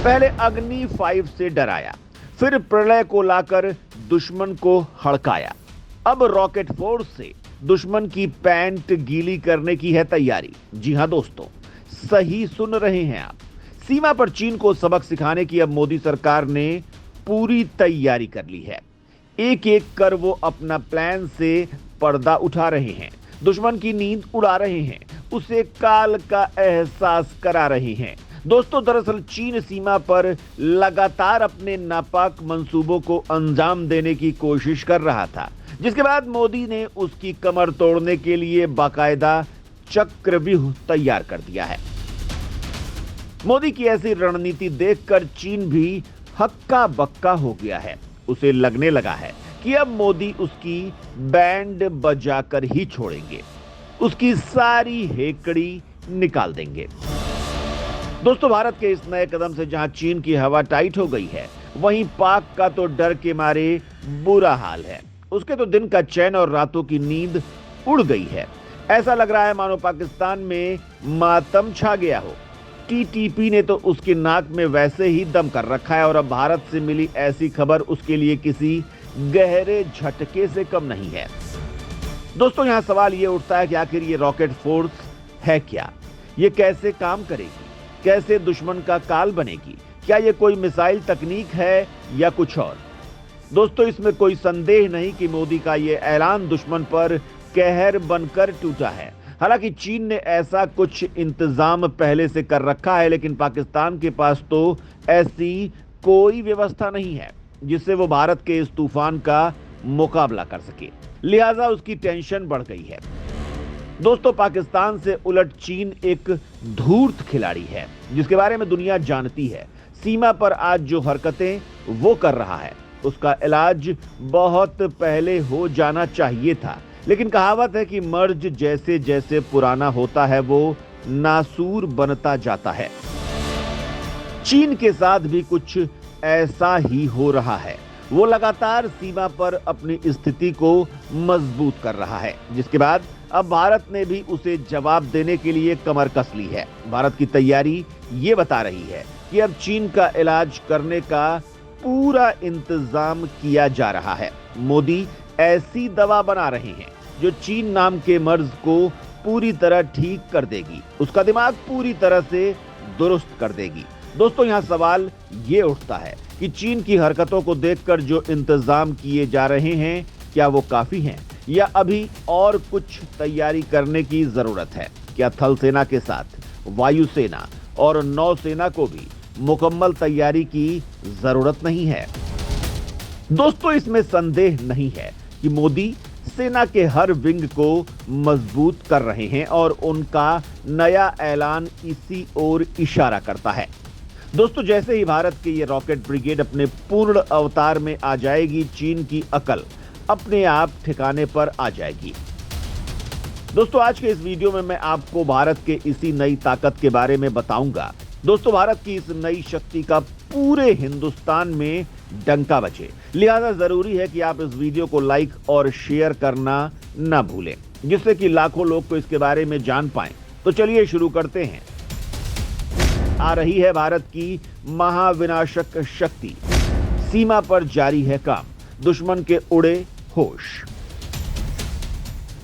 पहले अग्नि 5 से डराया, फिर प्रलय को लाकर दुश्मन को हड़काया, अब रॉकेट फोर्स से दुश्मन की पैंट गीली करने की है तैयारी। जी हां दोस्तों, सही सुन रहे हैं आप। सीमा पर चीन को सबक सिखाने की अब मोदी सरकार ने पूरी तैयारी कर ली है। एक एक कर वो अपना प्लान से पर्दा उठा रहे हैं, दुश्मन की नींद उड़ा रहे हैं, उसे काल का एहसास करा रहे हैं। दोस्तों, दरअसल चीन सीमा पर लगातार अपने नापाक मंसूबों को अंजाम देने की कोशिश कर रहा था, जिसके बाद मोदी ने उसकी कमर तोड़ने के लिए बाकायदा चक्रव्यूह तैयार कर दिया है। मोदी की ऐसी रणनीति देखकर चीन भी हक्का बक्का हो गया है। उसे लगने लगा है कि अब मोदी उसकी बैंड बजाकर ही छोड़ेंगे, उसकी सारी हेकड़ी निकाल देंगे। दोस्तों, भारत के इस नए कदम से जहां चीन की हवा टाइट हो गई है, वहीं पाक का तो डर के मारे बुरा हाल है। उसके तो दिन का चैन और रातों की नींद उड़ गई है। ऐसा लग रहा है मानो पाकिस्तान में मातम छा गया हो। टीटीपी ने तो उसके नाक में वैसे ही दम कर रखा है और अब भारत से मिली ऐसी खबर उसके लिए किसी गहरे झटके से कम नहीं है। दोस्तों, यहां सवाल यह उठता है कि आखिर ये रॉकेट फोर्स है क्या? ये कैसे काम करेगी? कैसे दुश्मन का काल बनेगी? क्या ये कोई मिसाइल तकनीक है या कुछ और? दोस्तों, इसमें कोई संदेह नहीं कि मोदी का ये ऐलान दुश्मन पर कहर बनकर टूटा है। हालांकि चीन ने ऐसा कुछ इंतजाम पहले से कर रखा है, लेकिन पाकिस्तान के पास तो ऐसी कोई व्यवस्था नहीं है जिससे वो भारत के इस तूफान का मुकाबला कर सके। लिहाजा उसकी टेंशन बढ़ गई है। दोस्तों, पाकिस्तान से उलट चीन एक धूर्त खिलाड़ी है, जिसके बारे में दुनिया जानती है। सीमा पर आज जो हरकतें वो कर रहा है, उसका इलाज बहुत पहले हो जाना चाहिए था। लेकिन कहावत है कि मर्ज जैसे जैसे पुराना होता है, वो नासूर बनता जाता है। चीन के साथ भी कुछ ऐसा ही हो रहा है। वो लगातार सीमा पर अपनी स्थिति को मजबूत कर रहा है, जिसके बाद अब भारत ने भी उसे जवाब देने के लिए कमर कस ली है। भारत की तैयारी ये बता रही है कि अब चीन का इलाज करने का पूरा इंतजाम किया जा रहा है। मोदी ऐसी दवा बना रहे हैं जो चीन नाम के मर्ज को पूरी तरह ठीक कर देगी, उसका दिमाग पूरी तरह से दुरुस्त कर देगी। दोस्तों, यहाँ सवाल ये उठता है कि चीन की हरकतों को देखकर जो इंतजाम किए जा रहे हैं, क्या वो काफी हैं या अभी और कुछ तैयारी करने की जरूरत है? क्या थल सेना के साथ वायुसेना और नौसेना को भी मुकम्मल तैयारी की जरूरत नहीं है? दोस्तों, इसमें संदेह नहीं है कि मोदी सेना के हर विंग को मजबूत कर रहे हैं और उनका नया ऐलान इसी ओर इशारा करता है। दोस्तों, जैसे ही भारत की ये रॉकेट ब्रिगेड अपने पूर्ण अवतार में आ जाएगी, चीन की अकल अपने आप ठिकाने पर आ जाएगी। दोस्तों, आज के इस वीडियो में मैं आपको भारत के इसी नई ताकत के बारे में बताऊंगा। दोस्तों, भारत की इस नई शक्ति का पूरे हिंदुस्तान में डंका बजे, लिहाजा जरूरी है कि आप इस वीडियो को लाइक और शेयर करना ना भूलें, जिससे कि लाखों लोग को इसके बारे में जान पाएं। तो चलिए शुरू करते हैं। आ रही है भारत की महाविनाशक शक्ति, सीमा पर जारी है काम, दुश्मन के उड़े होश।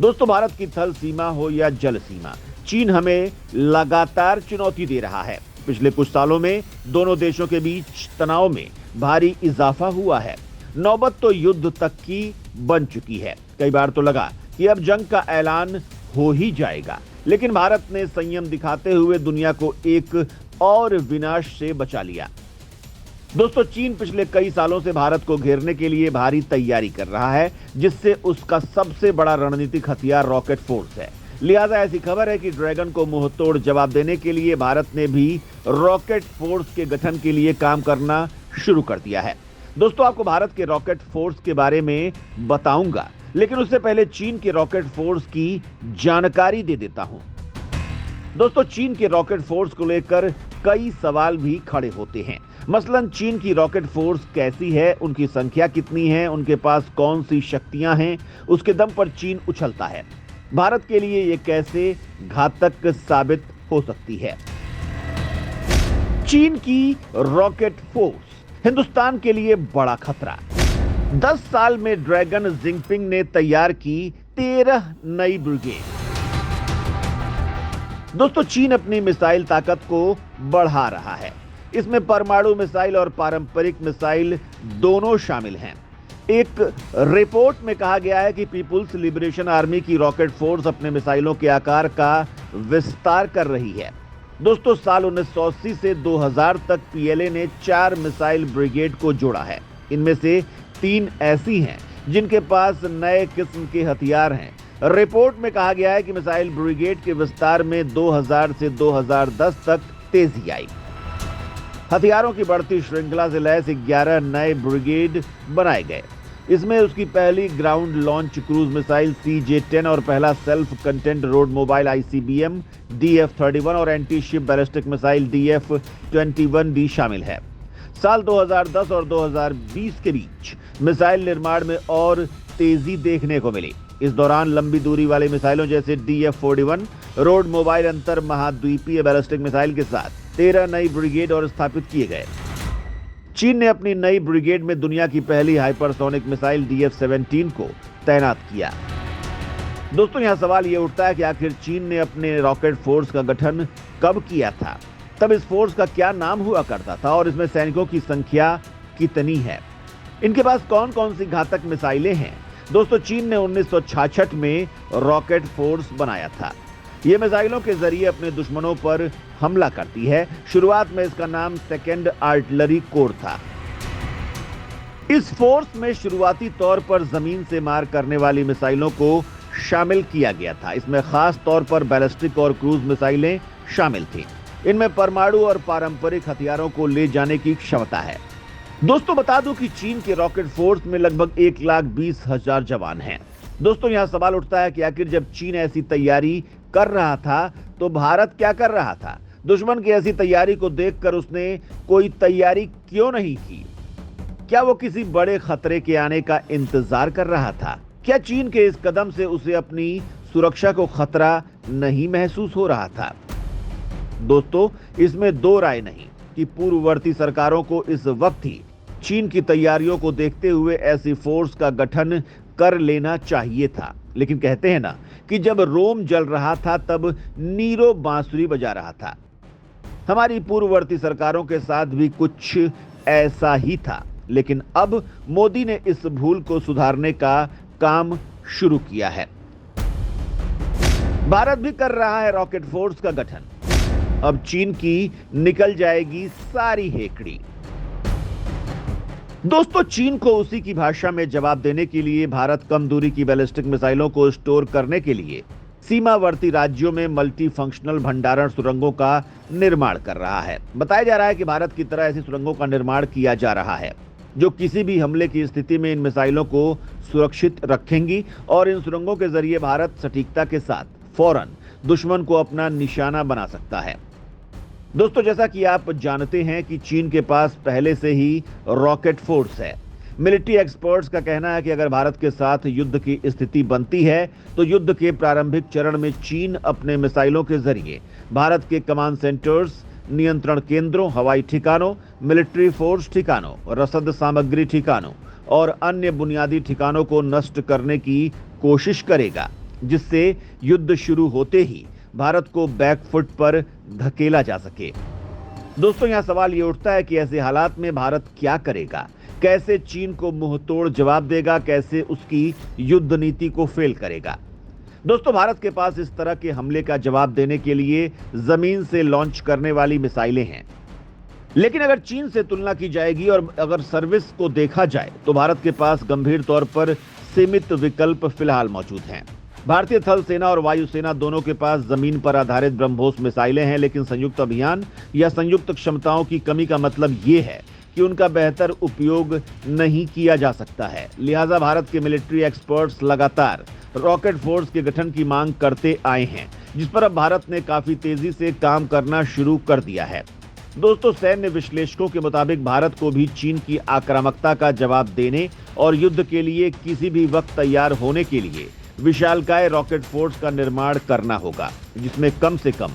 दोस्तों, भारत की थल सीमा हो या जल सीमा, चीन हमें लगातार चुनौती दे रहा है। पिछले कुछ सालों में दोनों देशों के बीच तनाव में भारी इजाफा हुआ है। नौबत तो युद्ध तक की बन चुकी है। कई बार तो लगा कि अब जंग का ऐलान हो ही जाएगा, लेकिन भारत ने संयम दिखाते हुए दुनिया को एक और विनाश से बचा लिया। दोस्तों, चीन पिछले कई सालों से भारत को घेरने के लिए भारी तैयारी कर रहा है, जिससे उसका सबसे बड़ा रणनीतिक हथियार रॉकेट फोर्स है। लिहाजा ऐसी खबर है कि ड्रैगन को मुंहतोड़ जवाब देने के लिए भारत ने भी रॉकेट फोर्स के गठन के लिए काम करना शुरू कर दिया है। दोस्तों, आपको भारत के रॉकेट फोर्स के बारे में बताऊंगा, लेकिन उससे पहले चीन के रॉकेट फोर्स की जानकारी दे देता हूं। दोस्तों, चीन के रॉकेट फोर्स को लेकर कई सवाल भी खड़े होते हैं। मसलन चीन की रॉकेट फोर्स कैसी है, उनकी संख्या कितनी है, उनके पास कौन सी शक्तियां हैं, उसके दम पर चीन उछलता है। भारत के लिए यह कैसे घातक साबित हो सकती है? चीन की रॉकेट फोर्स हिंदुस्तान के लिए बड़ा खतरा। 10 साल में ड्रैगन जिनपिंग ने तैयार की 13 नई ब्रिगेड। दोस्तों, चीन अपनी मिसाइल ताकत को बढ़ा रहा है। इसमें परमाणु मिसाइल और पारंपरिक मिसाइल दोनों शामिल हैं। एक रिपोर्ट में कहा गया है कि पीपुल्स लिबरेशन आर्मी की रॉकेट फोर्स अपने मिसाइलों के आकार का विस्तार कर रही है। दोस्तों, साल 1980 से 2000 तक पीएलए ने 4 मिसाइल ब्रिगेड को जोड़ा है। इनमें से 3 ऐसी हैं जिनके पास नए किस्म के हथियार हैं। रिपोर्ट में कहा गया है कि मिसाइल ब्रिगेड के विस्तार में 2000 से 2010 तक तेजी आई। हथियारों की बढ़ती श्रृंखला से लैस 11 नए ब्रिगेड बनाए गए। इसमें उसकी पहली ground launch cruise missile CJ-10 और पहला self content road mobile ICBM DF-31 और anti ship ballistic missile DF-21D शामिल है। साल 2010 और 2020 के बीच मिसाइल निर्माण में और तेजी देखने को मिली। इस दौरान लंबी दूरी वाली मिसाइलों जैसे DF-41 रोड मोबाइल अंतर महाद्वीपीय बैलिस्टिक मिसाइल के साथ 13 नई ब्रिगेड और स्थापित किए गए। चीन ने अपनी नई ब्रिगेड में दुनिया की पहली हाइपरसोनिक मिसाइल DF-17 को तैनात किया। दोस्तों, यहां सवाल यह उठता है कि आखिर चीन ने अपने रॉकेट फोर्स का गठन कब किया था, तब इस फोर्स का क्या नाम हुआ करता था और इसमें सैनिकों की संख्या कितनी है, इनके पास कौन कौन सी घातक मिसाइलें हैं। दोस्तों, चीन ने 1966 में रॉकेट फोर्स बनाया था। ये मिसाइलों के जरिए अपने दुश्मनों पर हमला करती है। शुरुआत में इसका नाम सेकेंड आर्टिलरी कोर था। इस फोर्स में शुरुआती तौर पर जमीन से मार करने वाली मिसाइलों को शामिल किया गया था। इसमें खास तौर पर बैलिस्टिक और क्रूज मिसाइलें शामिल थी। इनमें परमाणु और पारंपरिक हथियारों को ले जाने की क्षमता है। दोस्तों, बता दूं कि चीन के रॉकेट फोर्स में लगभग 1,20,000 जवान हैं। दोस्तों, यहां सवाल उठता है कि आखिर जब चीन ऐसी तैयारी कर रहा था तो भारत क्या कर रहा था? दुश्मन की ऐसी तैयारी को देखकर उसने कोई तैयारी क्यों नहीं की? क्या वो किसी बड़े खतरे के आने का इंतजार कर रहा था? क्या चीन के इस कदम से उसे अपनी सुरक्षा को खतरा नहीं महसूस हो रहा था? दोस्तों, इसमें दो राय नहीं कि पूर्ववर्ती सरकारों को इस वक्त ही चीन की तैयारियों को देखते हुए ऐसी फोर्स का गठन कर लेना चाहिए था। लेकिन कहते हैं ना कि जब रोम जल रहा था तब नीरो बांसुरी बजा रहा था। हमारी पूर्ववर्ती सरकारों के साथ भी कुछ ऐसा ही था। लेकिन अब मोदी ने इस भूल को सुधारने का काम शुरू किया है। भारत भी कर रहा है रॉकेट फोर्स का गठन। अब चीन की निकल जाएगी सारी हेकड़ी। दोस्तों, चीन को उसी की भाषा में जवाब देने के लिए भारत कम दूरी की बैलिस्टिक मिसाइलों को स्टोर करने के लिए सीमावर्ती राज्यों में मल्टी फंक्शनल भंडारण सुरंगों का निर्माण कर रहा है। बताया जा रहा है कि भारत की तरह ऐसी सुरंगों का निर्माण किया जा रहा है जो किसी भी हमले की स्थिति में इन मिसाइलों को सुरक्षित रखेंगी और इन सुरंगों के जरिए भारत सटीकता के साथ फौरन दुश्मन को अपना निशाना बना सकता है। दोस्तों, जैसा कि आप जानते हैं कि चीन के पास पहले से ही रॉकेट फोर्स है। मिलिट्री एक्सपर्ट्स का कहना है कि अगर भारत के साथ युद्ध की स्थिति बनती है तो युद्ध के प्रारंभिक चरण में चीन अपने मिसाइलों के जरिए भारत के कमांड सेंटर्स, नियंत्रण केंद्रों, हवाई ठिकानों, मिलिट्री फोर्स ठिकानों, रसद सामग्री ठिकानों और अन्य बुनियादी ठिकानों को नष्ट करने की कोशिश करेगा, जिससे युद्ध शुरू होते ही भारत को बैकफुट पर धकेला जा सके। दोस्तों, यहां सवाल यह उठता है कि ऐसे हालात में भारत क्या करेगा? कैसे चीन को मुंहतोड़ जवाब देगा? कैसे उसकी युद्ध नीति को फेल करेगा? दोस्तों, भारत के पास इस तरह के हमले का जवाब देने के लिए जमीन से लॉन्च करने वाली मिसाइलें हैं। लेकिन अगर चीन से तुलना की जाएगी और अगर सर्विस को देखा जाए तो भारत के पास गंभीर तौर पर सीमित विकल्प फिलहाल मौजूद हैं। भारतीय थल सेना और वायुसेना दोनों के पास जमीन पर आधारित ब्रह्मोस मिसाइलें हैं, लेकिन संयुक्त अभियान या संयुक्त क्षमताओं की कमी का मतलब ये है कि उनका बेहतर उपयोग नहीं किया जा सकता है। लिहाजा भारत के मिलिट्री एक्सपर्ट्स लगातार रॉकेट फोर्स के गठन की मांग करते आए हैं, जिस पर अब भारत ने काफी तेजी से काम करना शुरू कर दिया है। दोस्तों, सैन्य विश्लेषकों के मुताबिक भारत को भी चीन की आक्रामकता का जवाब देने और युद्ध के लिए किसी भी वक्त तैयार होने के लिए विशालकाय रॉकेट फोर्स का निर्माण करना होगा, जिसमें कम से कम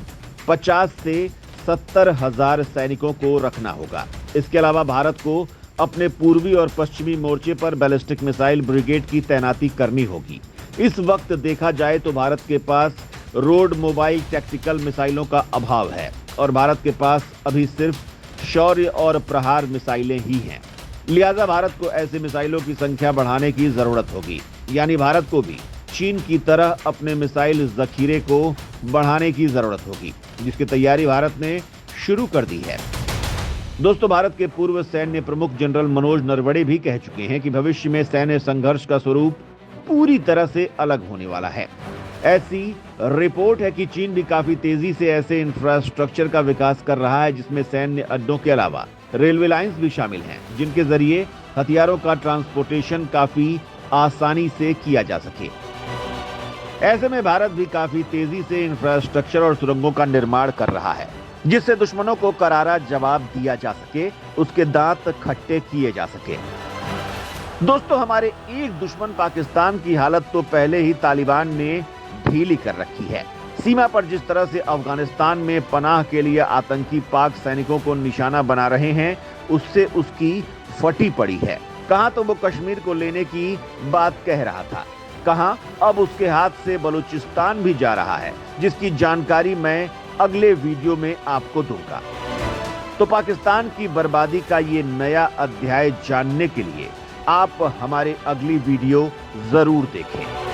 50 से 70,000 सैनिकों को रखना होगा। इसके अलावा भारत को अपने पूर्वी और पश्चिमी मोर्चे पर बैलिस्टिक मिसाइल ब्रिगेड की तैनाती करनी होगी। इस वक्त देखा जाए तो भारत के पास रोड मोबाइल टैक्टिकल मिसाइलों का अभाव है और भारत के पास अभी सिर्फ शौर्य और प्रहार मिसाइलें ही हैं। लिहाजा भारत को ऐसे मिसाइलों की संख्या बढ़ाने की जरूरत होगी, यानी भारत को भी चीन की तरह अपने मिसाइल जखीरे को बढ़ाने की जरूरत होगी, जिसकी तैयारी भारत ने शुरू कर दी है। दोस्तों, भारत के पूर्व सैन्य प्रमुख जनरल मनोज नरवणे भी कह चुके हैं कि भविष्य में सैन्य संघर्ष का स्वरूप पूरी तरह से अलग होने वाला है। ऐसी रिपोर्ट है कि चीन भी काफी तेजी से ऐसे इंफ्रास्ट्रक्चर का विकास कर रहा है जिसमें सैन्य अड्डों के अलावा रेलवे लाइंस भी शामिल हैं, जिनके जरिए हथियारों का ट्रांसपोर्टेशन काफी आसानी से किया जा सके। ऐसे में भारत भी काफी तेजी से इंफ्रास्ट्रक्चर और सुरंगों का निर्माण कर रहा है, जिससे दुश्मनों को करारा जवाब दिया जा सके, उसके दांत खट्टे किए जा सके। दोस्तों, हमारे एक दुश्मन पाकिस्तान की हालत तो पहले ही तालिबान ने ढीली कर रखी है। सीमा पर जिस तरह से अफगानिस्तान में पनाह के लिए आतंकी पाक सैनिकों को निशाना बना रहे हैं, उससे उसकी फटी पड़ी है। कहां तो वो कश्मीर को लेने की बात कह रहा था, कहां अब उसके हाथ से बलूचिस्तान भी जा रहा है, जिसकी जानकारी मैं अगले वीडियो में आपको दूंगा। तो पाकिस्तान की बर्बादी का ये नया अध्याय जानने के लिए आप हमारे अगली वीडियो जरूर देखें।